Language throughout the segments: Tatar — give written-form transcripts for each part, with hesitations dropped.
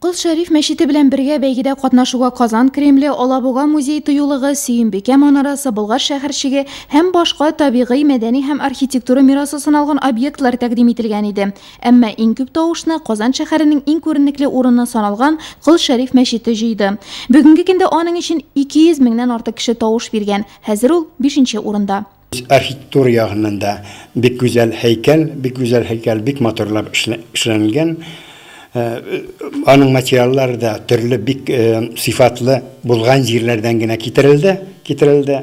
Кыл Шәриф мәчете белән бергә бәйгедә катнашуга Казан Кремле, Алабуга музей тыюлыгы, Сөембикә манарасы, Болгар шәһәрчеге һәм башка табигый, мәдәни һәм архитектура мирасы саналган объектлар тәкъдим ителгән иде. Әмма иң күп тавышны Казан шәһәренең иң күренекле урыны саналган Кыл Шәриф мәчете җыйды. Бүгенге көндә аның өчен 200 меңнән артык кеше тавыш биргән. Хәзер ул 5нче урында. Архитектура ягыннан да бик гүзәл һәйкәл, бик матурлап эшләнгән. Аның материаллары да төрле бик сыйфатлы булган җирләрдән генә китерелде.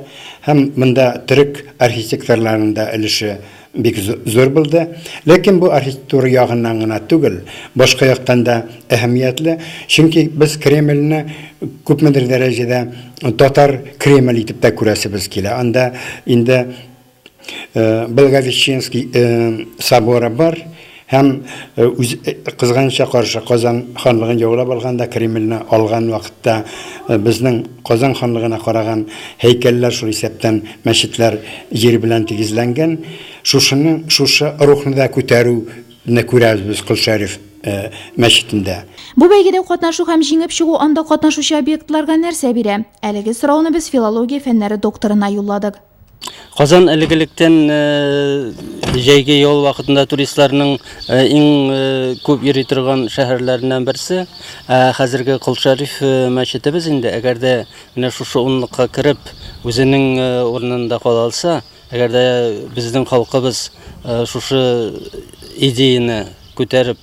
Һәм монда төрек архитекторларының да өлеше бик зур булды. Ләкин бу архитектура ягыннан гына түгел, башка яктан да әһәмиятле. Чөнки без Кремльне күпмедер дәрәҗәдә татар Кремль итеп тә күрәсебез килә. Анда инде Благовещенский соборы бар. Һәм кызганча каршы Казан ханлыгын яулап алганда, Кремльне алган вакытта безнең Казан ханлыгына караган һәйкәлләр шул исәптән мәчетләр җир белән тигезләнгән. Шушы рухны да күтәрүне күрәбез без Кыл Шәриф мәчетендә. Бу бәйгедә катнашу һәм җиңеп чыгу анда катнашучы объектларга нәрсә бирә? Әлеге сорауны без филология фәннәре докторына юлладык. Казан элегелектен җәйге ял вакытында туристларның иң күп йөри торган шәһәрләреннән берсе. Хәзерге Кыл Шәриф мәчетебез инде, әгәр дә менә шушы унлыкка кереп, үзенең урынында кала алса, әгәр дә безнең халкыбыз шушы идеяны күтәреп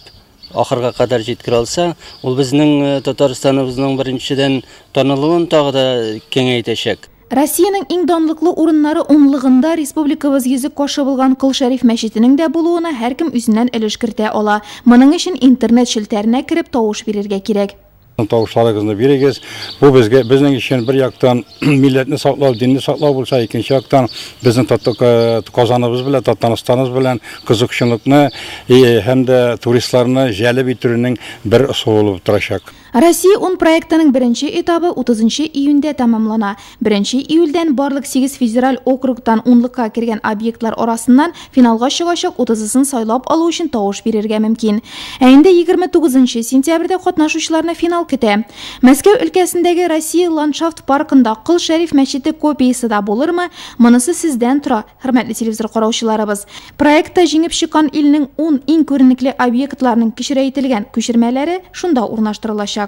ахырга кадәр җиткерә алса, ул безнең Татарстаныбызның беренчедән танылуын тагы да киңәйтәчәк. Россиянең иң данлыклы урыннары унлыгында республикабыз йөзек кашы булган Кыл Шәриф мәчетенең дә булуына һәркем үзеннән өлеш кертә ала. Моның өчен интернет шелтәренә кереп тавыш бирергә кирәк. Тавышларыгызны бирегез. Бу безнең өчен бер яктан милләтне саклау, динне саклау булса, икенче яктан безнең Казаныбыз белән, Татарстаныбыз белән кызыкчылыкны һәм дә туристларны җәлеп итүнең бер усулы булып торачак. Россия 10 проектының беренче этабы 30 июньдә тәмамлана. 1 июльдән барлык 8 федераль округтан 10лыкка кергән объектлар арасыннан финалга чыгачак 30-сын сайлап алу өчен тавыш бирергә мөмкин. Ә инде 29 сентябрьдә катнашучыларны финал көтә. Мәскәү өлкәсендәге Россия ландшафт паркында Кыл Шәриф мәчете копиясе да булырмы? Монысы сездән тора, хөрмәтле телевизор караучыларыбыз. Проектта җиңеп чыккан илнең 10 иң күренекле объектларының кичерәйтелгән күчермәләре шунда урнаштырылачак.